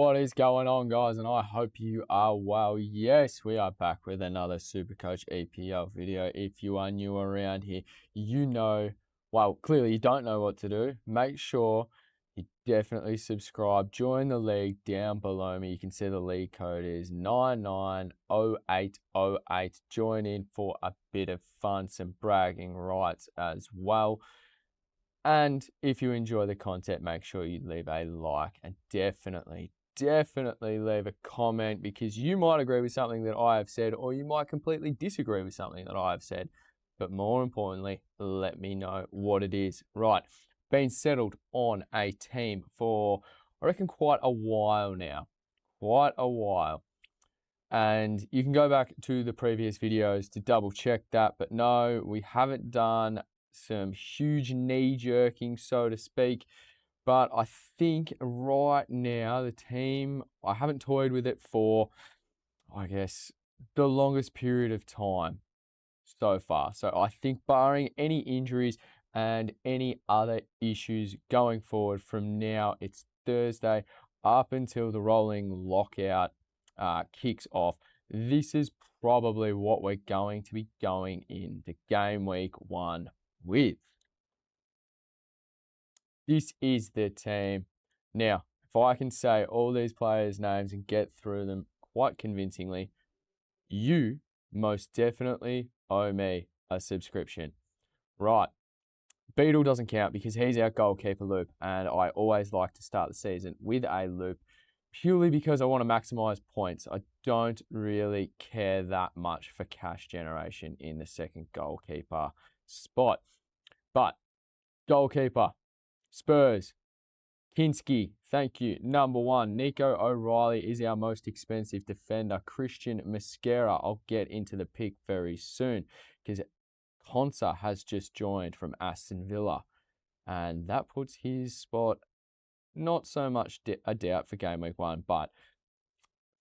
What is going on, guys? And I hope you are well. Yes, we are back with another SuperCoach EPL video. If you are new around here, you know, well, clearly you don't know what to do. Make sure you definitely subscribe. Join the league down below me. You can see the league code is 990808. Join in for a bit of fun, some bragging rights as well. And if you enjoy the content, make sure you leave a like and definitely leave a comment, because you might agree with something that I have said, or you might completely disagree with something that I have said. But more importantly, let me know what it is. Right, been settled on a team for, I reckon, quite a while now. Quite a while. And you can go back to the previous videos to double check that. But no, we haven't done some huge knee-jerking, so to speak. But I think right now the team, I haven't toyed with it for, I guess, the longest period of time so far. So I think barring any injuries and any other issues going forward from now, it's Thursday up until the rolling lockout kicks off. This is probably what we're going to be going into game week 1 with. This is the team. Now, if I can say all these players' names and get through them quite convincingly, you most definitely owe me a subscription. Right. Beadle doesn't count because he's our goalkeeper loop, and I always like to start the season with a loop purely because I want to maximize points. I don't really care that much for cash generation in the second goalkeeper spot. But goalkeeper, Spurs, Kinski, thank you. Number 1, Nico O'Reilly is our most expensive defender. Christian Mosquera, I'll get into the pick very soon because Konsa has just joined from Aston Villa, and that puts his spot not so much a doubt for game week 1, but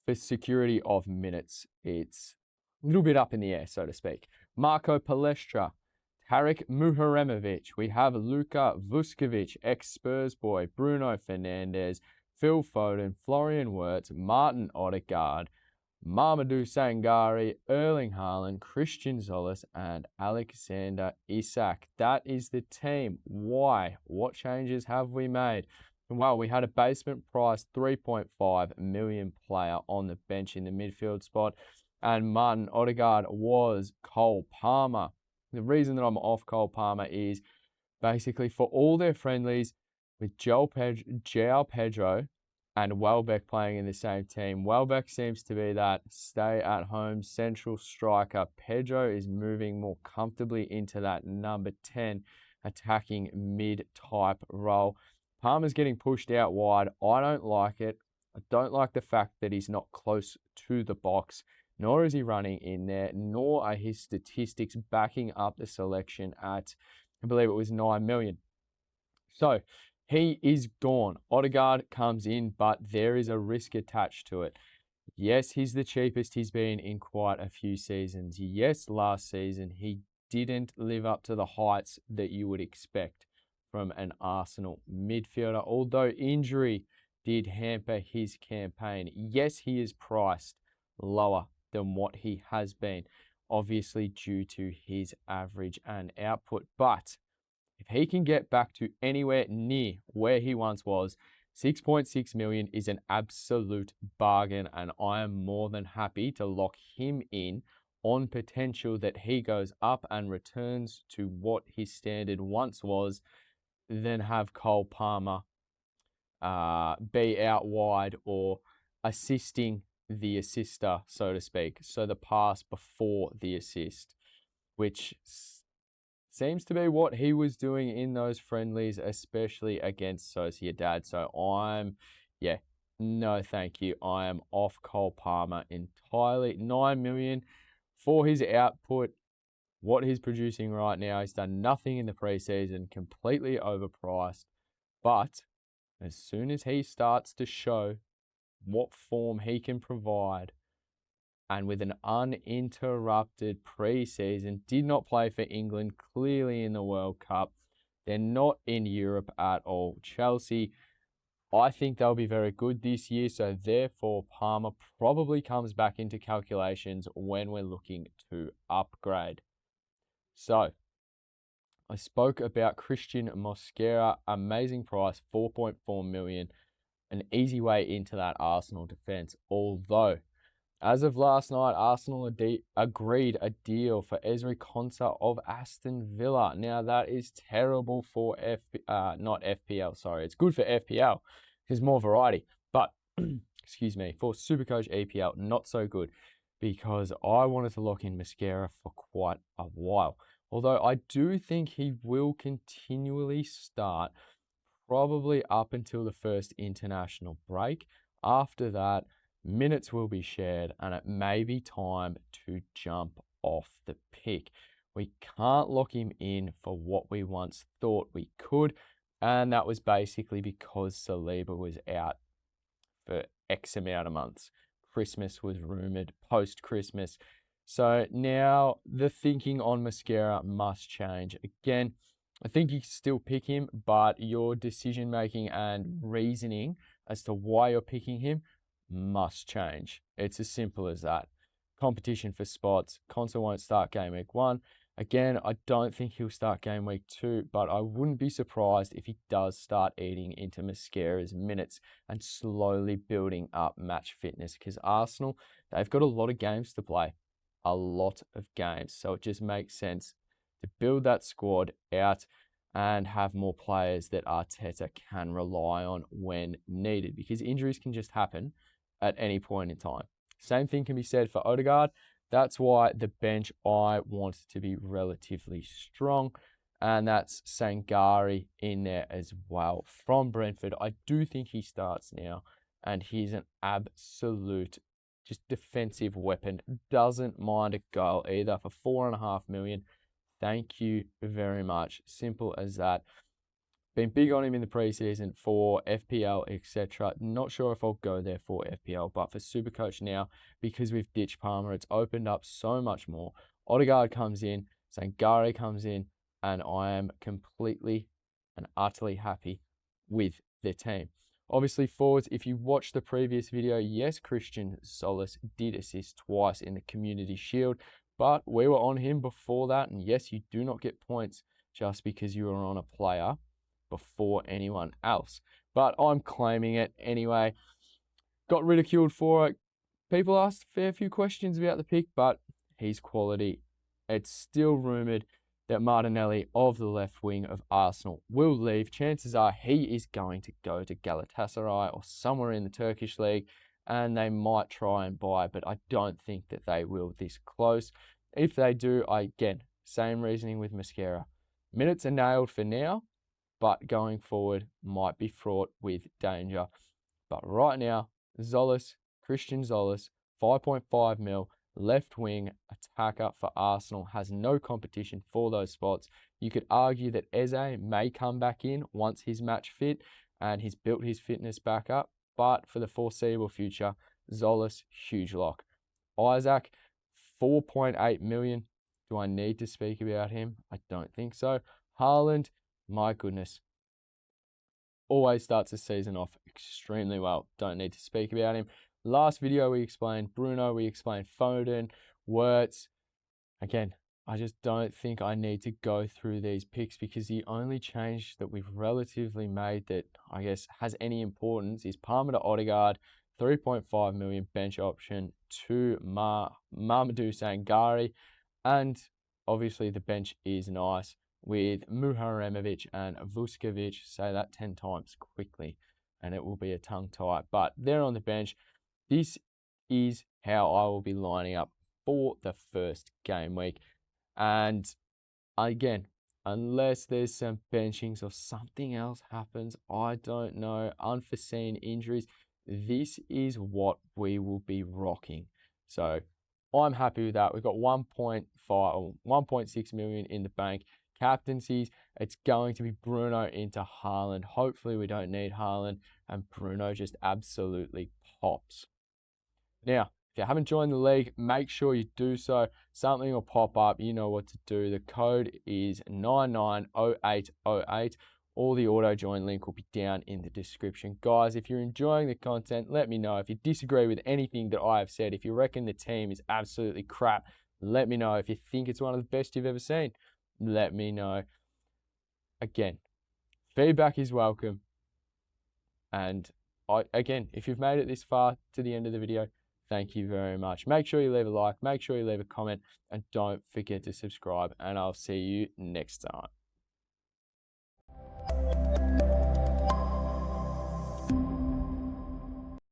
for security of minutes, it's a little bit up in the air, so to speak. Marco Palestra, Tarek Muharemovic, we have Luka Vuskovic, ex-Spurs boy, Bruno Fernandes, Phil Foden, Florian Wirtz, Martin Odegaard, Mamadou Sangare, Erling Haaland, Christian Zolis, and Alexander Isak. That is the team. Why? What changes have we made? Well, we had a basement price 3.5 million player on the bench in the midfield spot, and Martin Odegaard was Cole Palmer. The reason that I'm off Cole Palmer is basically for all their friendlies with João Pedro and Welbeck playing in the same team. Welbeck seems to be that stay-at-home central striker. Pedro is moving more comfortably into that number 10 attacking mid-type role. Palmer's getting pushed out wide. I don't like it. I don't like the fact that he's not close to the box, nor is he running in there, nor are his statistics backing up the selection at, I believe it was 9 million. So he is gone. Odegaard comes in, but there is a risk attached to it. Yes, he's the cheapest he's been in quite a few seasons. Yes, last season he didn't live up to the heights that you would expect from an Arsenal midfielder, although injury did hamper his campaign. Yes, he is priced lower than what he has been, obviously due to his average and output. But if he can get back to anywhere near where he once was, 6.6 million is an absolute bargain, and I am more than happy to lock him in on potential that he goes up and returns to what his standard once was, then have Cole Palmer be out wide or assisting the assister, so to speak. So the pass before the assist, which seems to be what he was doing in those friendlies, especially against Sociedad. So no thank you. I am off Cole Palmer entirely. 9 million for his output. What he's producing right now, he's done nothing in the preseason, completely overpriced. But as soon as he starts to show what form he can provide, and with an uninterrupted preseason, did not play for England, clearly in the World Cup. They're not in Europe at all. Chelsea I think they'll be very good this year, so therefore Palmer probably comes back into calculations when we're looking to upgrade. So I spoke about Christian Mosquera, amazing price, 4.4 million, an easy way into that Arsenal defence. Although, as of last night, Arsenal agreed a deal for Ezri Konsa of Aston Villa. Now, that is terrible for not FPL, sorry. It's good for FPL. There's more variety. But, excuse me, for SuperCoach EPL, not so good because I wanted to lock in Mosquera for quite a while. Although I do think he will continually start probably up until the first international break. After that, minutes will be shared and it may be time to jump off the pick. We can't lock him in for what we once thought we could, and that was basically because Saliba was out for X amount of months. Christmas was rumoured, post-Christmas. So now the thinking on Mosquera must change. Again, I think you can still pick him, but your decision making and reasoning as to why you're picking him must change. It's as simple as that. Competition for spots. Konsa won't start game week 1. Again, I don't think he'll start game week 2, but I wouldn't be surprised if he does start eating into Mosquera's minutes and slowly building up match fitness, because Arsenal, they've got a lot of games to play. A lot of games. So it just makes sense to build that squad out and have more players that Arteta can rely on when needed, because injuries can just happen at any point in time. Same thing can be said for Odegaard. That's why the bench I want to be relatively strong, and that's Sangare in there as well from Brentford. I do think he starts now, and he's an absolute just defensive weapon. Doesn't mind a goal either for 4.5 million. Thank you very much. Simple as that. Been big on him in the preseason for FPL, etc. Not sure if I'll go there for FPL, but for SuperCoach now, because we've ditched Palmer, it's opened up so much more. Odegaard comes in, Sangare comes in, and I am completely and utterly happy with the team. Obviously, forwards, if you watched the previous video, yes, Christian Solis did assist twice in the Community Shield, but we were on him before that, and yes, you do not get points just because you are on a player before anyone else. But I'm claiming it anyway. Got ridiculed for it. People asked a fair few questions about the pick, but he's quality. It's still rumoured that Martinelli of the left wing of Arsenal will leave. Chances are he is going to go to Galatasaray or somewhere in the Turkish league, and they might try and buy, but I don't think that they will this close. If they do, again, same reasoning with Mosquera. Minutes are nailed for now, but going forward might be fraught with danger. But right now, Christian Zolis, 5.5 mil, left wing attacker for Arsenal, has no competition for those spots. You could argue that Eze may come back in once he's match fit and he's built his fitness back up, but for the foreseeable future, Zolis, huge lock. Isaac, 4.8 million. Do I need to speak about him? I don't think so. Haaland, my goodness, always starts the season off extremely well. Don't need to speak about him. Last video we explained Bruno, we explained Foden, Wirtz. Again, I just don't think I need to go through these picks, because the only change that we've relatively made that I guess has any importance is Palmer to Odegaard, 3.5 million bench option to Mamadou Sangare, and obviously the bench is nice with Muharemovic and Vuskovic. Say that 10 times quickly and it will be a tongue tie, but they're on the bench. This is how I will be lining up for the first game week. And again, unless there's some benchings or something else happens, I don't know, unforeseen injuries, this is what we will be rocking. So I'm happy with that. We've got 1.5 or 1.6 million in the bank. Captaincies, it's going to be Bruno into Haaland. Hopefully we don't need Haaland, and Bruno just absolutely pops. Now, if you haven't joined the league, make sure you do so. Something will pop up. You know what to do. The code is 990808, All the auto join link will be down in the description. Guys, if you're enjoying the content, let me know. If you disagree with anything that I have said, if you reckon the team is absolutely crap, let me know. If you think it's one of the best you've ever seen, let me know. Again, feedback is welcome. And again, if you've made it this far to the end of the video, thank you very much. Make sure you leave a like, make sure you leave a comment, and don't forget to subscribe, and I'll see you next time.